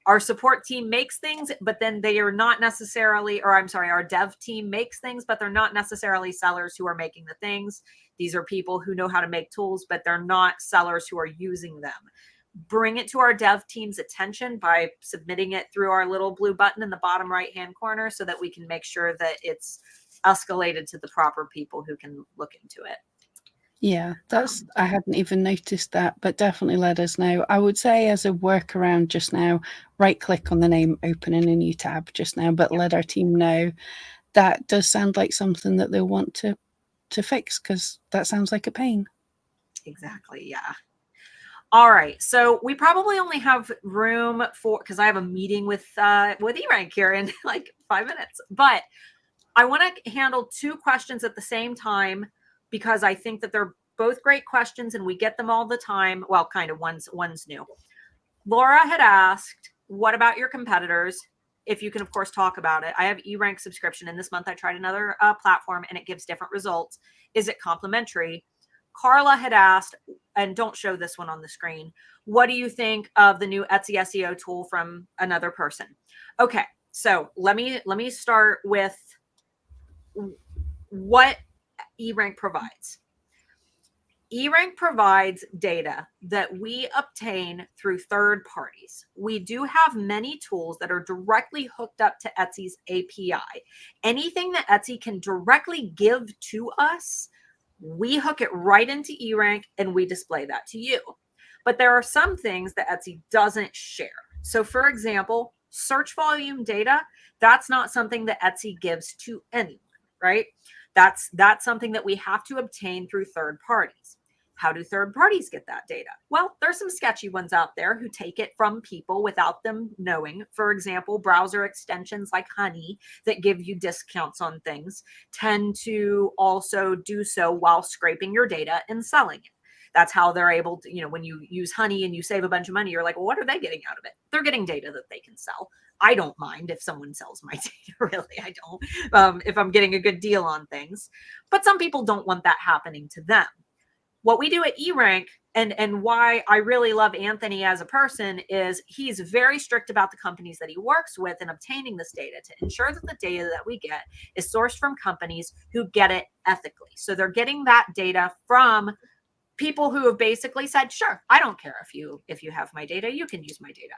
our support team makes things, but then they are not necessarily, or I'm sorry, our dev team makes things, but they're not necessarily sellers who are making the things. These are people who know how to make tools, but they're not sellers who are using them. Bring it to our dev team's attention by submitting it through our little blue button in the bottom right-hand corner so that we can make sure that it's escalated to the proper people who can look into it. Yeah, I hadn't even noticed that, but definitely let us know. I would say as a workaround just now, right click on the name, open in a new tab just now, but let our team know. That does sound like something that they'll want to fix, because that sounds like a pain. Exactly, yeah. All right, so we probably only have room for, because I have a meeting with eRank here in like 5 minutes, but I want to handle 2 questions at the same time because I think that they're both great questions and we get them all the time. Well, kind of, one's new. Laura had asked, what about your competitors? If you can, of course, talk about it. I have eRank subscription, and this month I tried another platform and it gives different results. Is it complimentary? Carla had asked, and don't show this one on the screen, what do you think of the new Etsy SEO tool from another person? Okay, so let me start with what eRank provides. eRank provides data that we obtain through third parties. We do have many tools that are directly hooked up to Etsy's API. Anything that Etsy can directly give to us, we hook it right into eRank and we display that to you. But there are some things that Etsy doesn't share. So for example, search volume data, that's not something that Etsy gives to anyone, right? That's something that we have to obtain through third parties. How do third parties get that data? Well, there's some sketchy ones out there who take it from people without them knowing. For example, browser extensions like Honey that give you discounts on things tend to also do so while scraping your data and selling it. That's how they're able to, when you use Honey and you save a bunch of money, you're like, well, what are they getting out of it? They're getting data that they can sell. I don't mind if someone sells my data, really. I don't, if I'm getting a good deal on things. But some people don't want that happening to them. What we do at eRank, and why I really love Anthony as a person, is he's very strict about the companies that he works with in obtaining this data to ensure that the data that we get is sourced from companies who get it ethically. So they're getting that data from people who have basically said, sure, I don't care if you have my data, you can use my data.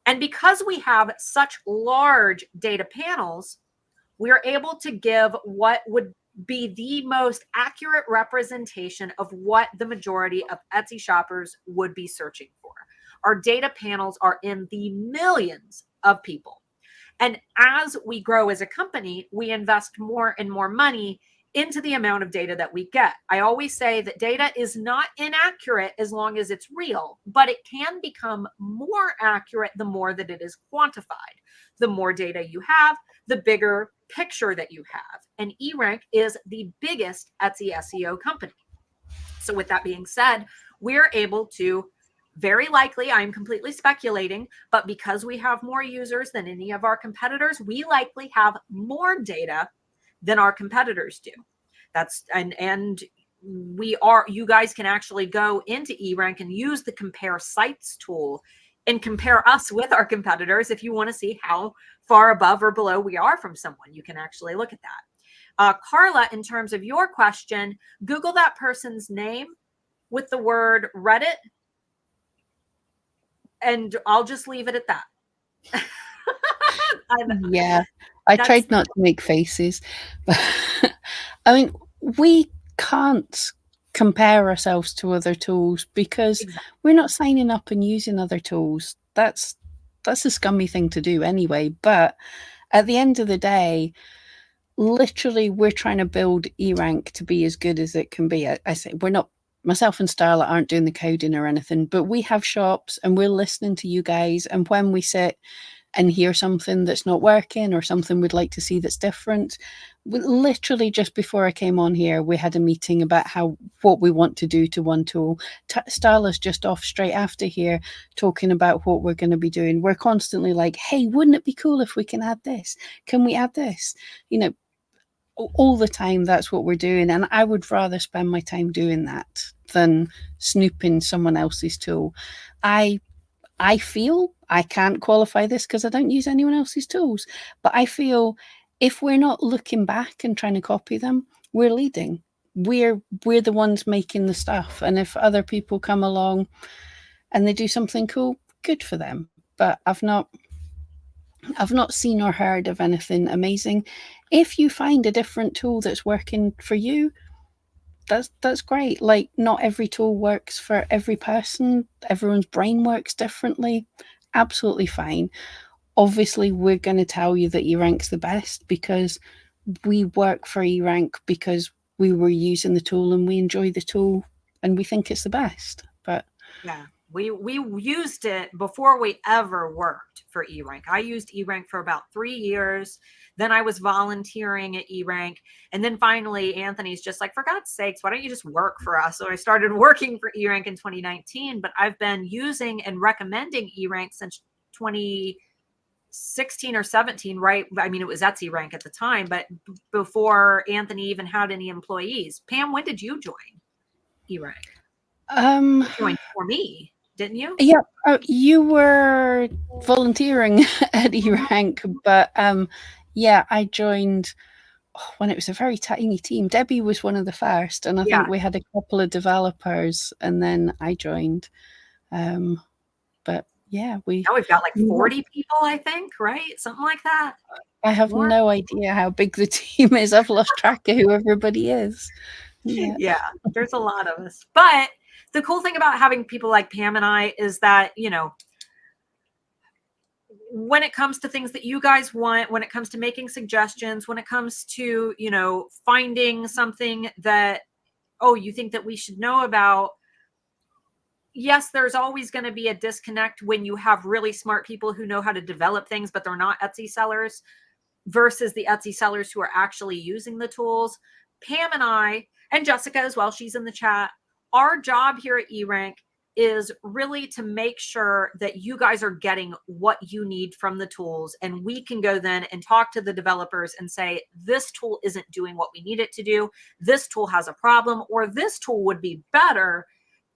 And because we have such large data panels, we are able to give what would be the most accurate representation of what the majority of Etsy shoppers would be searching for. Our data panels are in the millions of people. And as we grow as a company, we invest more and more money into the amount of data that we get. I always say that data is not inaccurate as long as it's real, but it can become more accurate the more that it is quantified. The more data you have, the bigger picture that you have. And eRank is the biggest Etsy SEO company. So with that being said, we're able to, very likely, I'm completely speculating, but because we have more users than any of our competitors, we likely have more data than our competitors do. And you guys can actually go into eRank and use the compare sites tool and compare us with our competitors. If you want to see how far above or below we are from someone, you can actually look at that. Carla, in terms of your question, Google that person's name with the word Reddit, and I'll just leave it at that. Yeah, I tried not to make faces, but I mean, we can't compare ourselves to other tools because exactly. we're not signing up and using other tools. That's a scummy thing to do anyway. But at the end of the day, literally, we're trying to build eRank to be as good as it can be. I say we're not. Myself and Starla aren't doing the coding or anything, but we have shops and we're listening to you guys. And when we sit and hear something that's not working or something we'd like to see that's different, we literally just before I came on here, we had a meeting about what we want to do to one tool. Starla's just off straight after here talking about what we're going to be doing. We're constantly like, hey, wouldn't it be cool if we can add this? Can we add this? All the time, that's what we're doing. And I would rather spend my time doing that than snooping someone else's tool. I feel I can't qualify this because I don't use anyone else's tools, but I feel if we're not looking back and trying to copy them, we're leading. We're the ones making the stuff. And if other people come along and they do something cool, good for them. But I've not seen or heard of anything amazing. If you find a different tool that's working for you, that's great. Like, not every tool works for every person. Everyone's brain works differently. Absolutely fine. Obviously, we're going to tell you that eRank's the best because we work for eRank because we were using the tool and we enjoy the tool and we think it's the best. But yeah, we used it before we ever worked for eRank. I used eRank for about 3 years. Then I was volunteering at eRank. And then finally, Anthony's just like, for God's sakes, why don't you just work for us? So I started working for eRank in 2019, but I've been using and recommending eRank since 2016 or 17, right? I mean, it was Etsy Rank at the time, but before Anthony even had any employees. Pam, when did you join eRank? You joined for me, didn't you? Yeah, you were volunteering at eRank, but yeah, I joined when it was a very tiny team. Debbie was one of the first, and I Yeah. think we had a couple of developers, and then I joined. But yeah, Now we've got like 40 people, I think, right? Something like that. I have More? no idea how big the team is. I've lost track of who everybody is. Yeah. Yeah, there's a lot of us. But the cool thing about having people like Pam and I is that, when it comes to things that you guys want, when it comes to making suggestions, when it comes to, finding something that oh, you think that we should know about. Yes, there's always going to be a disconnect when you have really smart people who know how to develop things, but they're not Etsy sellers, versus the Etsy sellers who are actually using the tools. Pam and I, and Jessica as well, she's in the chat, our job here at eRank is really to make sure that you guys are getting what you need from the tools. And we can go then and talk to the developers and say, this tool isn't doing what we need it to do. This tool has a problem, or this tool would be better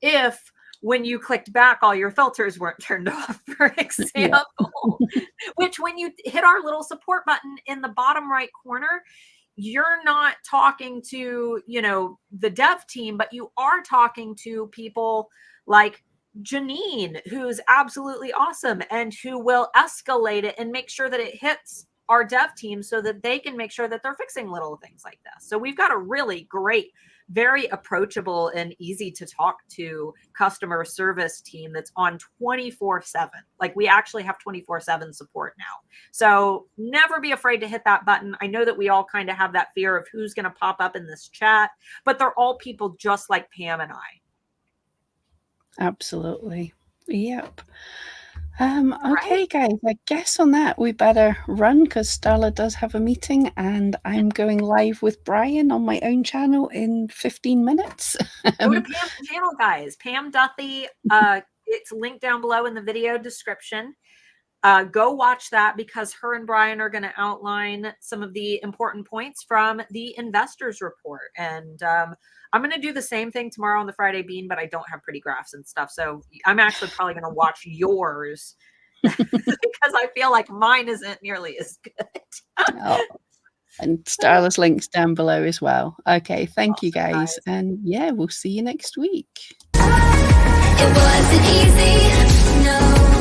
if when you clicked back, all your filters weren't turned off, for example. Which when you hit our little support button in the bottom right corner, you're not talking to, you know, the dev team, but you are talking to people like Janine, who's absolutely awesome and who will escalate it and make sure that it hits our dev team so that they can make sure that they're fixing little things like this. So we've got a really great, very approachable and easy to talk to customer service team that's on 24/7. Like, we actually have 24/7 support now. So never be afraid to hit that button. I know that we all kind of have that fear of who's going to pop up in this chat, but they're all people just like Pam and I. Absolutely. Yep. Okay, guys, I guess on that we better run because Starla does have a meeting and I'm going live with Brian on my own channel in 15 minutes. Go to Pam's channel, guys. Pam Duthie. It's linked down below in the video description. Go watch that because her and Brian are going to outline some of the important points from the investors report. And I'm going to do the same thing tomorrow on the Friday Bean, but I don't have pretty graphs and stuff. So I'm actually probably going to watch yours because I feel like mine isn't nearly as good. Oh, and Starla's links down below as well. Okay, thank you guys. And yeah, we'll see you next week. It wasn't easy, no.